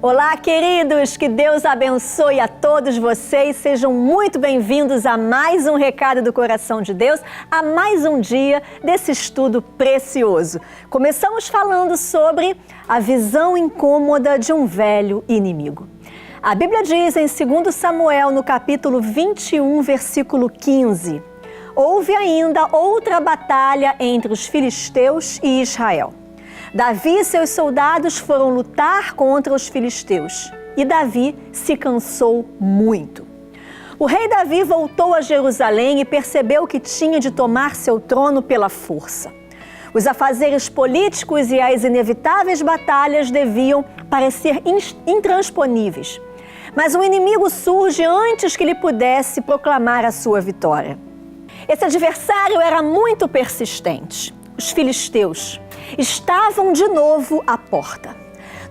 Olá, queridos! Que Deus abençoe a todos vocês. Sejam muito bem-vindos a mais um Recado do Coração de Deus, a mais um dia desse estudo precioso. Começamos falando sobre a visão incômoda de um velho inimigo. A Bíblia diz em 2 Samuel, no capítulo 21, versículo 15, houve ainda outra batalha entre os filisteus e Israel. Davi e seus soldados foram lutar contra os filisteus e Davi se cansou muito. O rei Davi voltou a Jerusalém e percebeu que tinha de tomar seu trono pela força. Os afazeres políticos e as inevitáveis batalhas deviam parecer intransponíveis. Mas o inimigo surge antes que ele pudesse proclamar a sua vitória. Esse adversário era muito persistente. Os filisteus estavam de novo à porta.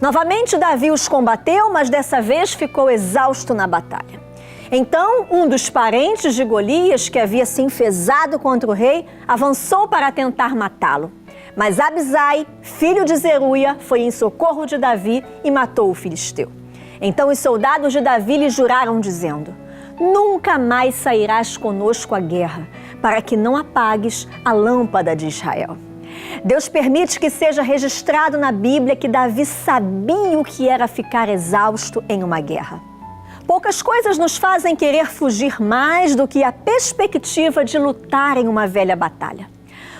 Novamente Davi os combateu, mas dessa vez ficou exausto na batalha. Então, um dos parentes de Golias, que havia se enfezado contra o rei, avançou para tentar matá-lo. Mas Abisai, filho de Zeruia, foi em socorro de Davi e matou o filisteu. Então os soldados de Davi lhe juraram, dizendo: nunca mais sairás conosco à guerra, para que não apagues a lâmpada de Israel. Deus permite que seja registrado na Bíblia que Davi sabia o que era ficar exausto em uma guerra. Poucas coisas nos fazem querer fugir mais do que a perspectiva de lutar em uma velha batalha.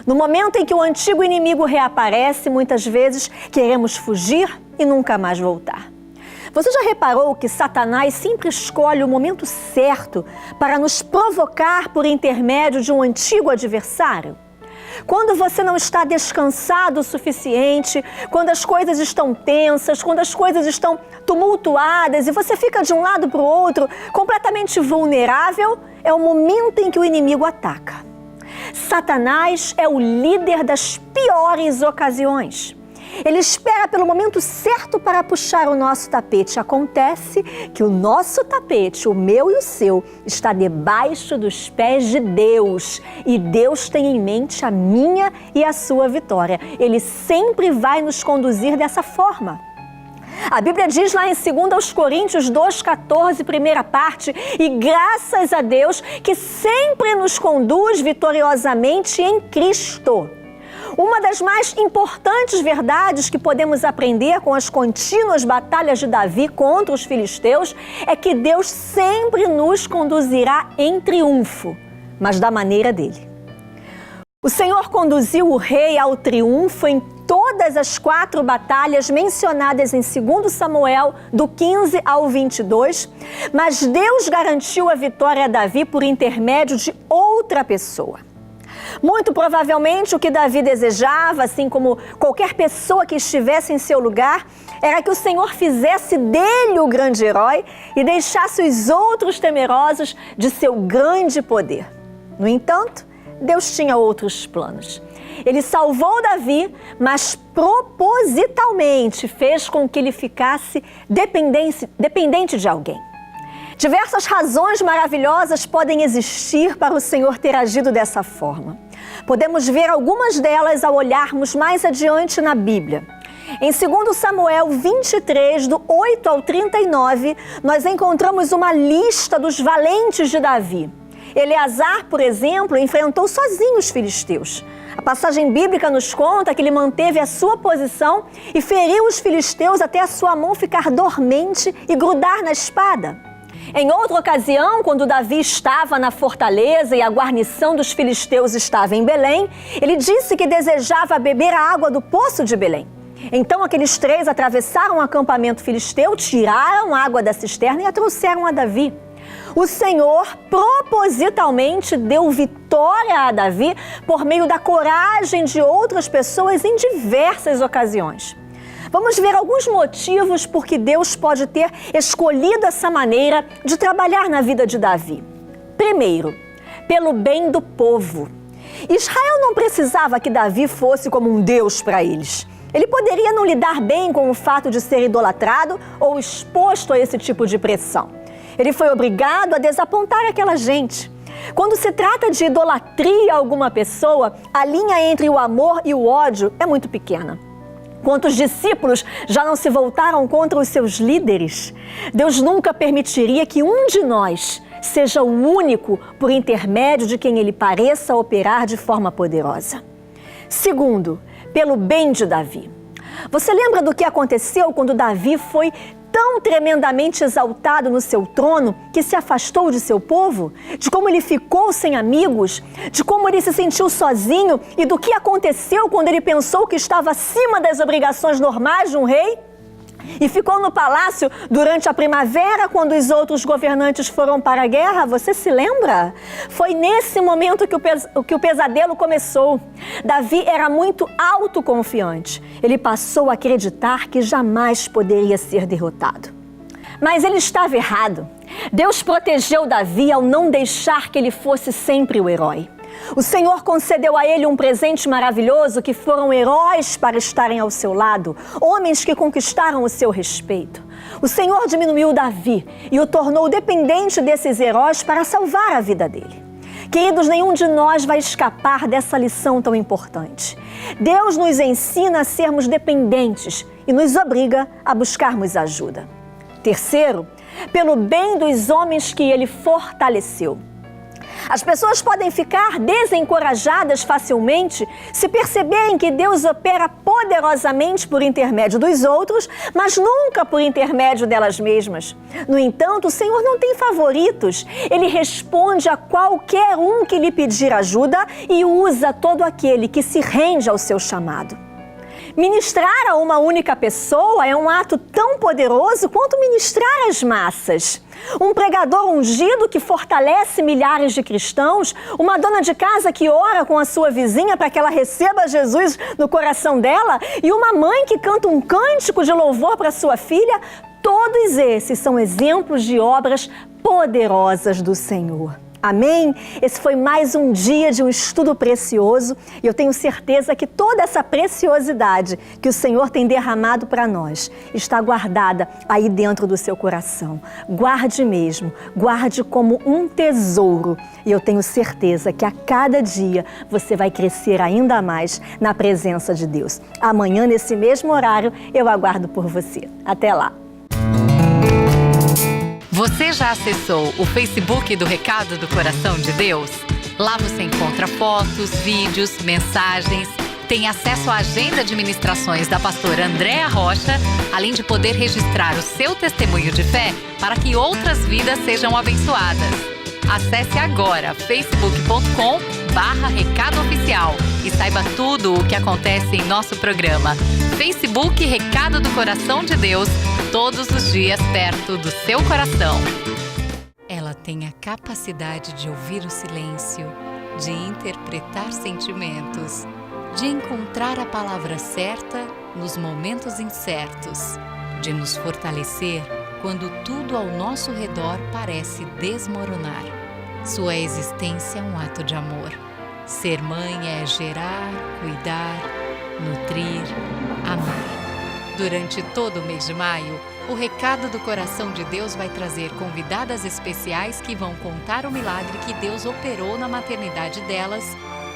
No momento em que o antigo inimigo reaparece, muitas vezes queremos fugir e nunca mais voltar. Você já reparou que Satanás sempre escolhe o momento certo para nos provocar por intermédio de um antigo adversário? Quando você não está descansado o suficiente, quando as coisas estão tensas, quando as coisas estão tumultuadas e você fica de um lado para o outro completamente vulnerável, é o momento em que o inimigo ataca. Satanás é o líder das piores ocasiões. Ele espera pelo momento certo para puxar o nosso tapete. Acontece que o nosso tapete, o meu e o seu, está debaixo dos pés de Deus. E Deus tem em mente a minha e a sua vitória. Ele sempre vai nos conduzir dessa forma. A Bíblia diz lá em 2 Coríntios 2,14, primeira parte, e graças a Deus que sempre nos conduz vitoriosamente em Cristo. Uma das mais importantes verdades que podemos aprender com as contínuas batalhas de Davi contra os filisteus é que Deus sempre nos conduzirá em triunfo, mas da maneira dele. O Senhor conduziu o rei ao triunfo em todas as 4 batalhas mencionadas em 2 Samuel, do 15 ao 22, mas Deus garantiu a vitória a Davi por intermédio de outra pessoa. Muito provavelmente o que Davi desejava, assim como qualquer pessoa que estivesse em seu lugar, era que o Senhor fizesse dele o grande herói e deixasse os outros temerosos de seu grande poder. No entanto, Deus tinha outros planos. Ele salvou Davi, mas propositalmente fez com que ele ficasse dependente de alguém. Diversas razões maravilhosas podem existir para o Senhor ter agido dessa forma. Podemos ver algumas delas ao olharmos mais adiante na Bíblia. Em 2 Samuel 23, do 8 ao 39, nós encontramos uma lista dos valentes de Davi. Eleazar, por exemplo, enfrentou sozinho os filisteus. A passagem bíblica nos conta que ele manteve a sua posição e feriu os filisteus até a sua mão ficar dormente e grudar na espada. Em outra ocasião, quando Davi estava na fortaleza e a guarnição dos filisteus estava em Belém, ele disse que desejava beber a água do poço de Belém. Então aqueles 3 atravessaram o acampamento filisteu, tiraram a água da cisterna e a trouxeram a Davi. O Senhor propositalmente deu vitória a Davi por meio da coragem de outras pessoas em diversas ocasiões. Vamos ver alguns motivos por que Deus pode ter escolhido essa maneira de trabalhar na vida de Davi. Primeiro, pelo bem do povo. Israel não precisava que Davi fosse como um Deus para eles. Ele poderia não lidar bem com o fato de ser idolatrado ou exposto a esse tipo de pressão. Ele foi obrigado a desapontar aquela gente. Quando se trata de idolatria a alguma pessoa, a linha entre o amor e o ódio é muito pequena. Quantos discípulos já não se voltaram contra os seus líderes? Deus nunca permitiria que um de nós seja o único por intermédio de quem ele pareça operar de forma poderosa. Segundo, pelo bem de Davi. Você lembra do que aconteceu quando Davi foi tão tremendamente exaltado no seu trono que se afastou de seu povo? De como ele ficou sem amigos? De como ele se sentiu sozinho? E do que aconteceu quando ele pensou que estava acima das obrigações normais de um rei? E ficou no palácio durante a primavera, quando os outros governantes foram para a guerra? Você se lembra? Foi nesse momento que o pesadelo começou. Davi era muito autoconfiante. Ele passou a acreditar que jamais poderia ser derrotado. Mas ele estava errado. Deus protegeu Davi ao não deixar que ele fosse sempre o herói. O Senhor concedeu a ele um presente maravilhoso, que foram heróis para estarem ao seu lado, homens que conquistaram o seu respeito. O Senhor diminuiu Davi e o tornou dependente desses heróis para salvar a vida dele. Queridos, nenhum de nós vai escapar dessa lição tão importante. Deus nos ensina a sermos dependentes e nos obriga a buscarmos ajuda. Terceiro, pelo bem dos homens que ele fortaleceu. As pessoas podem ficar desencorajadas facilmente se perceberem que Deus opera poderosamente por intermédio dos outros, mas nunca por intermédio delas mesmas. No entanto, o Senhor não tem favoritos. Ele responde a qualquer um que lhe pedir ajuda e usa todo aquele que se rende ao seu chamado. Ministrar a uma única pessoa é um ato tão poderoso quanto ministrar às massas. Um pregador ungido que fortalece milhares de cristãos, uma dona de casa que ora com a sua vizinha para que ela receba Jesus no coração dela, e uma mãe que canta um cântico de louvor para sua filha, todos esses são exemplos de obras poderosas do Senhor. Amém? Esse foi mais um dia de um estudo precioso e eu tenho certeza que toda essa preciosidade que o Senhor tem derramado para nós está guardada aí dentro do seu coração. Guarde mesmo, guarde como um tesouro e eu tenho certeza que a cada dia você vai crescer ainda mais na presença de Deus. Amanhã, nesse mesmo horário, eu aguardo por você. Até lá! Você já acessou o Facebook do Recado do Coração de Deus? Lá você encontra fotos, vídeos, mensagens, tem acesso à agenda de ministrações da pastora Andréa Rocha, além de poder registrar o seu testemunho de fé para que outras vidas sejam abençoadas. Acesse agora facebook.com/Recado Oficial e saiba tudo o que acontece em nosso programa. Facebook Recado do Coração de Deus, todos os dias perto do seu coração. Ela tem a capacidade de ouvir o silêncio, de interpretar sentimentos, de encontrar a palavra certa nos momentos incertos, de nos fortalecer quando tudo ao nosso redor parece desmoronar. Sua existência é um ato de amor. Ser mãe é gerar, cuidar, nutrir, amar. Durante todo o mês de maio, o Recado do Coração de Deus vai trazer convidadas especiais que vão contar o milagre que Deus operou na maternidade delas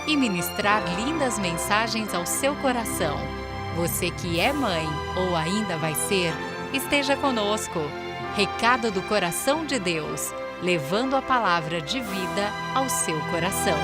e ministrar lindas mensagens ao seu coração. Você que é mãe ou ainda vai ser, esteja conosco. Recado do Coração de Deus, levando a palavra de vida ao seu coração.